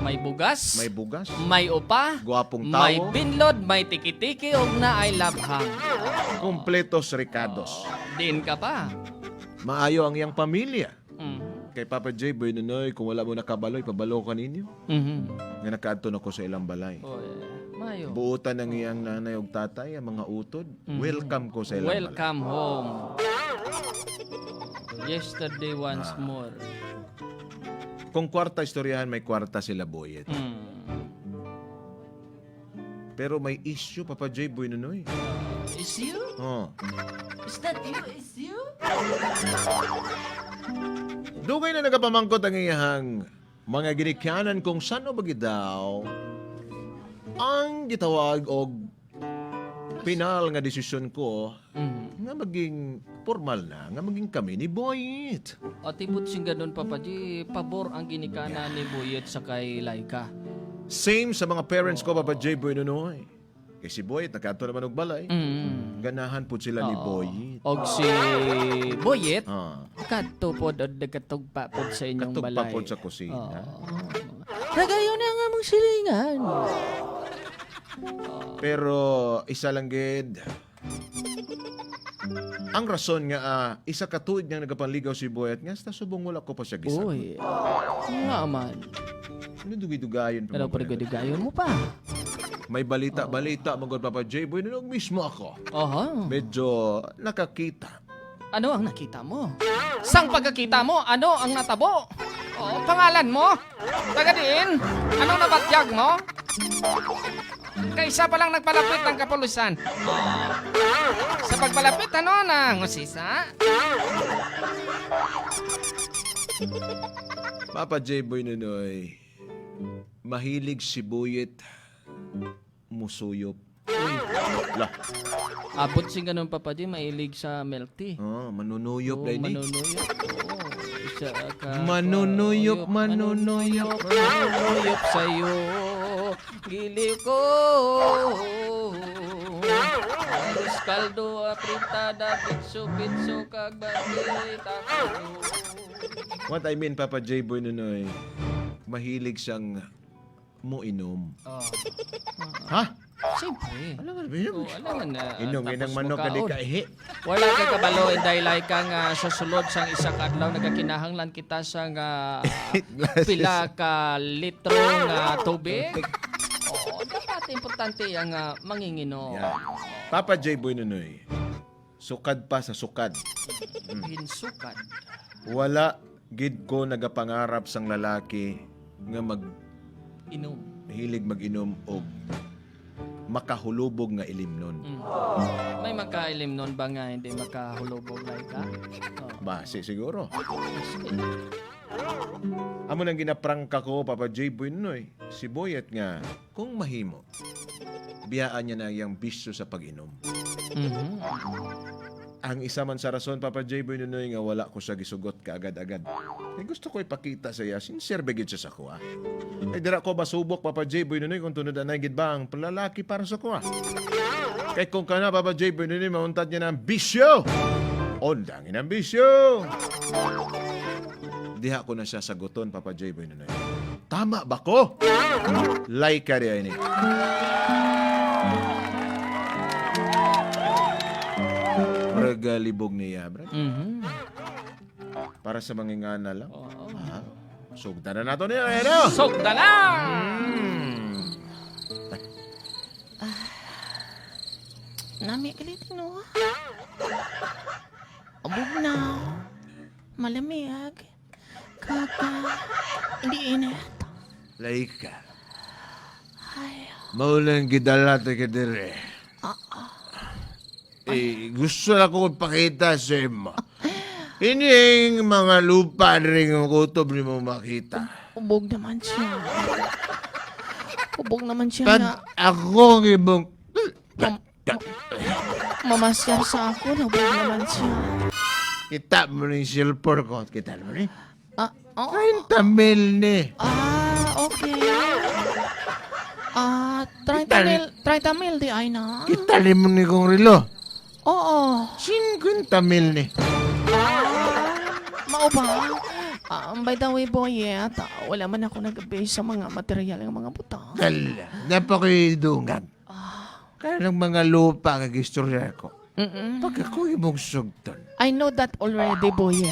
may bugas, may bugas, may upa, guwapong tao, may binlod, may tiki-tiki, og na ay labhang. kumpletos ricados. Din ka pa. Maayo ang iyang pamilya. Mm. Kay Papa J, Boy Nunoy, kung wala mo nakabaloy, pabalo ka ninyo. Mhm. Nga nakaadto na ko sa ilang balay. Oy, mayo. Buutan ng iyang nanay ug tatay, ang mga utod. Welcome ko sa ilang balay. Welcome home. Yesterday once more. Kung kwarta istoryahan, may kwarta sila Boyet. Mm. Pero may issue, Papa J, Boy Nunoy. Is you? Oh. Is that you? Is you? Dugay na nagapamangkot ang iyahang mga ginikyanan kung saan o bagi daw ang gitawag og pinal nga desisyon ko Mm. nga maging formal na, nga maging kami ni Boyet. O tibot sing ganun, Papa G, pabor ang ginikana ni Buyet sa kay Laika. Same sa mga parents ko, Papa J. Boy Nunoy. Kay si Boyet, nakato naman og balay. Mm. Ganahan po sila ni Boyet. Og si Buyet, Ah, kadto pod od nagkatugpa pod sa inyong katugpa balay. po sa kusina. Nagayon na nga mong silingan. Pero isa lang gid. Ang rason nga isa ka tuig nang nagapanligaw si Boyet nga sa subong wala ko pa siya gisagot. Uy, nga man. Ano dugi-dugayon pa Pero mo ba yan? pagkadigayon mo pa. May balita magod Papa J. Boy Nunog mismo ako. Oho. Medyo nakakita. Ano ang nakita mo? Sang pagkakita mo, ano ang natabo? Oh, pangalan mo? Taga diin? Anong nabatyag mo? Kaysa pa lang nagpalapit ng kapulisan. Oh. Sa pagpalapit, ano na? Ngusisa? Papa J. Boy Nunoy, mahilig si Boyet musuyop. Lah, Abot sing ganun, Papa Di, mailig sa milk tea. manunuyop Oh, dahil ni. manunuyop. Oo. Isa ka Manunuyop, manunuyop. Manunuyop sa'yo. Giliw ko. Aros kaldo, apritada, pitso, kagbati, takalo. What I mean, Papa J. Boy Nunoy, mahilig siyang muinom. Oh. Ha? Siyempre. Alam nga ba Oh, alam nga na. Inom tapos inang manok ka di mukaon. ka ihi. Wala ka kabalo, inday like ka nga sa sulod sang isang adlaw nagakinahanglan kita sa nga pila ka litro nga tubig. Oo, dapat importante ang manginginom. Yan. Papa J. Boy Nunoy, sukad pa sa sukad. Hinsukad. Wala gid ko nagapangarap sang lalaki nga Inom. hilig mag-inom og makahulubog nga ilimnon. Mm. May makailim nun ba nga hindi makahulubog like ka? Oh. Base siguro. Amo nang ginaprangka ko, Papa J. Boy Nunoy, si Boyet nga, kung mahimo, biyaan niya na yung bisyo sa pag-inom. Mhm. Ang isa man sa rason, Papa J. Boy Nunoy, nga wala ko siya gisugot kaagad-agad. Eh, gusto ko ipakita sa iya, sincere begid siya sa kuha. Eh, dira ko basubok, Papa J. Boy Nunoy, kung tunod na gid ba ang palalaki para sa kuha. Kaya kung ka na, Papa J. Boy Nunoy, mauntad niya ng bisyo. Ondangin ang bisyo. Diha ko na siya saguton, Papa J. Boy Nunoy. Tama ba ko? Like ka rin ini. Regalibog niya, brad. Mhm. Para sa mangingana lang. Oo. Sugda na nato niya, ano? Sugda na! Nami kalitin no. Abog na. Malamig. Kaka. Hindi init. Laika. Ay. Maulang gidala ta ka dire. Gusto na ko ipakita sa imo. Ining mga lupa rin ang kutob ni mo makita. Ubog naman siya. Ubog naman siya Kad na ako ang ibang... mamasyal sa ako. Ubog naman siya. Kita mo rin silver ko. Kita mo rin. Oo. 30 mil ni. Okay. 30 mil di ay na. Kita rin mo ni kong rilo. Oo. 50 mil ni. Mao ba? By the way, Boyet, wala man ako nag-base sa mga material ng mga butang. Kala, napakidungan. Kaya ng mga lupa ang istorya ko. Pag ako imong sugton, I know that already, Boyet.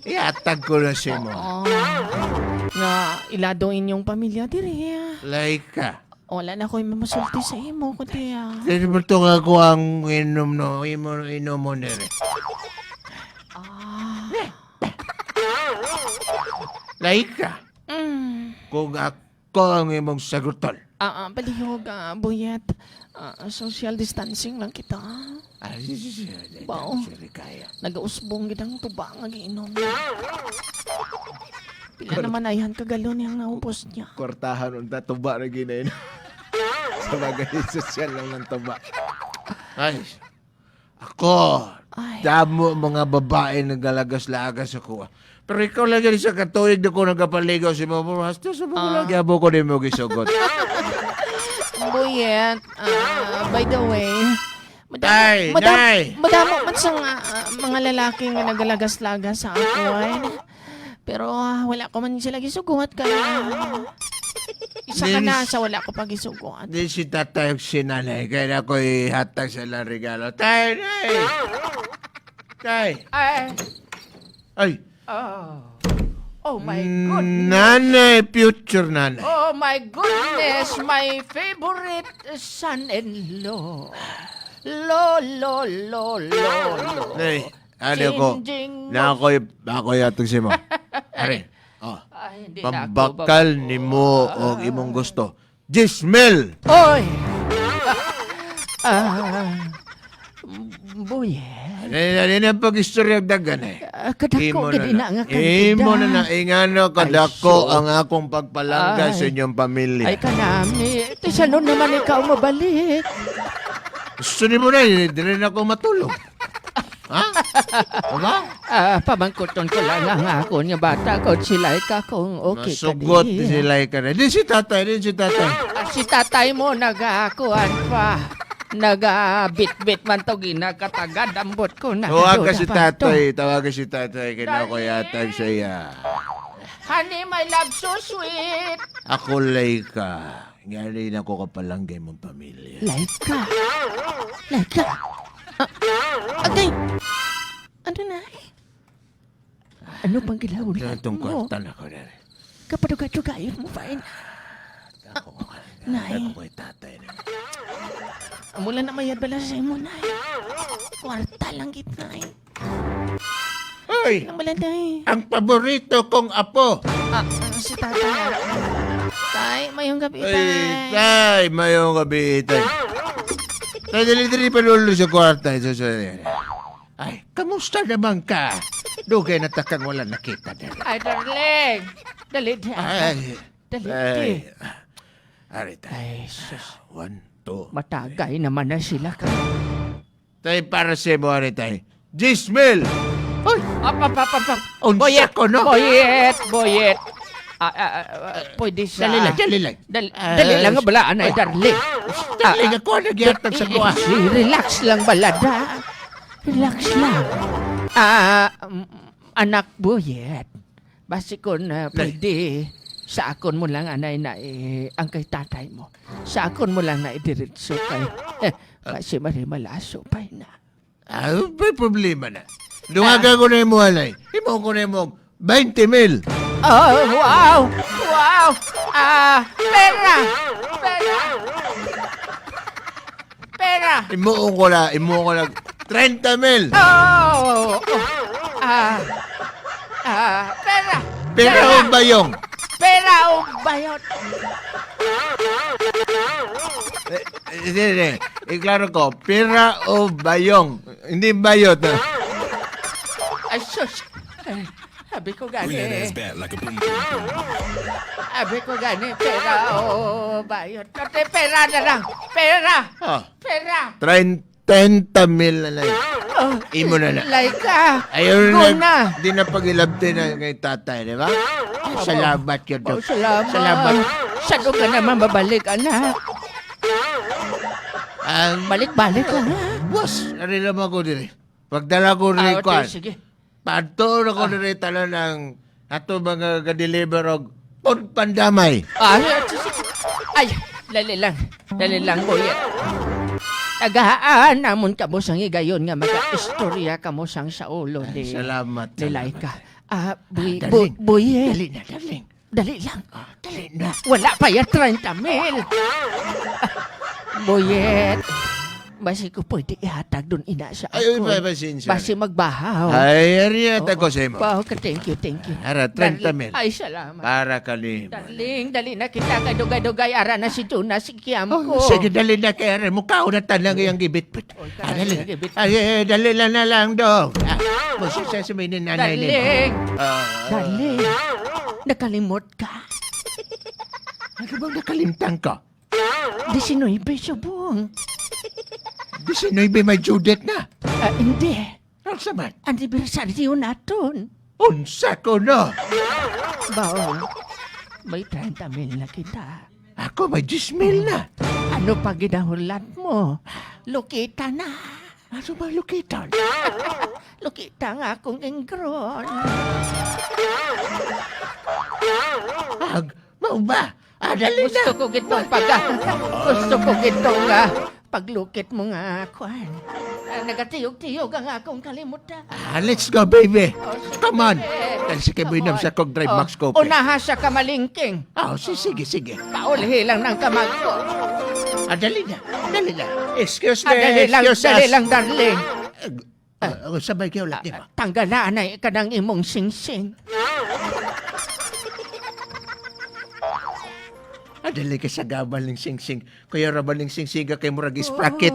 iatag ko na si mo. Nga, ilado inyong pamilya diri. Laika. Wala na ko masulti sa imo, kundi Dito ba ito nga ko ang inom no? Inom mo nere. Laika. Kung ako ang imong saguton. Palihog, Boyet. Social distancing lang kita. Bao. Kaya. Nag-usbong gidang tuba nga giinom. Pila naman ayhan kagalo niyang naubos niya. Kortahan unta tuba na ginayin. Sa bagay sosyal lang ng tuba. Ay, ako, Ay. damo mga babae nagalagas-lagas ako. Pero ikaw lagi sa katuig na ko nagkapaligaw si Mamo. Hasta sa mga lagi abo ko din mo gisugot. Boyet, by the way, Nay, nay. madamo man sa mga lalaki nga nagalagas-lagas sa ako ay. Pero wala ko man sila gisugot kaya isa ka na sa wala ko pa gisugot. Di si tatay o si nanay. Kaya ako ihatag sa lang regalo. Tay, nay! Tay! Ay! Oh my goodness. Nanay, future nanay. Oh my goodness, my favorite son-in-law. Lo. Nay, ano ko? Jinjing Na ako ihatag si mo. Ari, Ay, hindi na ako pambakal ni mo o imong gusto. Jismel! Oy! Boyet. Ano na pag-istorya dagan eh. Kadako gadi na nga Imo na na ingano kadako Ay, so. ang akong pagpalangga sa Ay. inyong pamilya. Ay kanami. Tisano naman ikaw mabalik. Gusto ni mo na, hindi rin ako matulog. Ha? Diba? Pamangkuton ko lang ang ako niya bata ko sila ka kung okay ka Masugot di. sila ka na. Din si tatay. Si tatay mo nagakuan pa. Nagabit-bit man to ginakatagad ambot ko na. Tawagan si tatay. Kaya ko yatag siya. Honey, my love, so sweet. Ako lay ka. Ngayon ako kapalanggay mong pamilya. Laika. Agay. Ano na? Ano pang gilawin Itong mo? kwarta na ko na rin. Kapaduga-dugayon mo pa yun. Nay. Ako kay tatay na. Mula na mayad bala sa imo, Nay. Kwarta lang git, Nay. Ay! Lang bala, Nay. Ang paborito kong apo! Si Tatay. Tay, mayong gabi, Ay, Tay. tay! Mayong gabi, tay. Tay, dali-dali pa lulo sa kwarta. Ay, kamusta naman ka? Dugay na takang wala nakita dali. Ay, darling. Dali, Ay, dali. Ari, tay. Ay, sus. 1, 2. Matagay naman na sila ka. Tay, para sa mo, ari, tay. Jismel! Uy! Unsa Boyet! ko, no? Boyet! Pwede sa... Dali lang. Dali lang nga balaan ay darling. Dali nga ko, nagyatag sa kuha. Relax lang balada. Relax lang. Anak Boyet. Basi ko na pwede sa akon mo lang anay na ang kay tatay mo. Sa akon mo lang na idiritso kay kasi marimalaso pa na. May problema na. Dungaga ko na yung muhalay. Imo ko na yung 20,000. Oh, wow! Wow! Pera! Imo ko na 30,000. Oh! Pera! Pero bayong. Pera o bayot! Hindi. Iklaro ko, pera o bayong. Hindi bayot. Ay, sus! Sabi ko Bring that gani. ass back like a boom boom boom. Sabi ko gani, pera o bayot. Kasi pera na lang. Pera! Oh, Pera! 30,000 na lang. Oh, Imo na na. Laika! Ayun Go na. na. Di na pag-ilabti na kay tatay, di ba? Salamat yun. Oh, salamat. Salamat. Saan ka naman babalik, anak? Balik-balik ka, ha? Boss, narilam ako din. Pagdala ko rin ko. Sige. Panto na ko rin tala ng Ato mga ga-deliver og pud pandamay. Ay, dali lang, boy. Tagaan namon ka mo sang igayon nga maga-istorya ka mo sang sa ulo ni Salamat. Nilay ka. Boy, Daling. boy, Dali na, daling. dali lang. Dali na. Wala pa yan 30 mil. Boyet, basi ko pwede ihatag doon ina sa Ay, ako. pasensya. Basi magbahaw. Ay, ariya ko sa imo. Wow, thank you. Ara, 30 mil. Ay, salamat. Para kalimo. Darling, dali na kita kay dugay-dugay ara na si Tuna, si Kiam ko. Oh, sige, dali na kaya mukha na tanang yung gibit-bit. Dali. Ay, dali na lang, dong. Masisa sa may nanay nito. Darling, darling, nakalimot ka. Ano bang nakalimtang ko? 19 subong. 19 may Judith na. Hindi. Ano sa man? Anibersaryo naton. Unsa ko no? Baon, may 30 mil na kita. Ako may 10 mil na. Ano pa ginahulat mo? Lukita na. Ano ba lukitan? Lukita nga akong ingron. Mau ba? Dali na. Gusto ko gitong paglukit mo nga kwan. Nagatiyog-tiyog ang akong kalimutan. Let's go, baby. Oh, sige. Come on. Dahil si Kibuinam sa kong drive max ko. Unaha sa kamalingking. Sige. Paulhi lang ng kamag ko. Dali na. Excuse me. Dali lang, darling. Sabay kayo lang, di ba? Tanggalaan ay ka ng imong sing-sing. Dali ka sa gabal ng sing-sing. Kaya rabal ng sing-singa kay murag sprocket.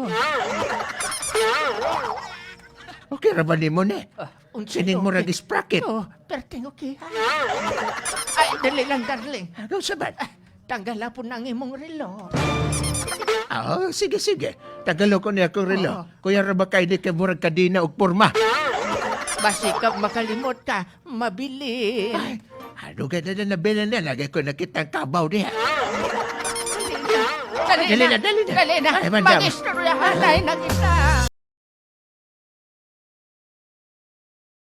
Okay, rabal ni mo ne. Sining murag sprocket. Perting okay. Ay, dali lang, darling. Ano sabat? Tanggala po ng imong relo. Sige. Tagalo ko niya akong relo. Kuya rabal kay di kay murag kadina og porma. Basi ka makalimot ka, mabili. Ano ka na nabila na? Lagay ko nakita ang kabaw niya. Dali na. Ay, madam. Mag-istoryahan na kita.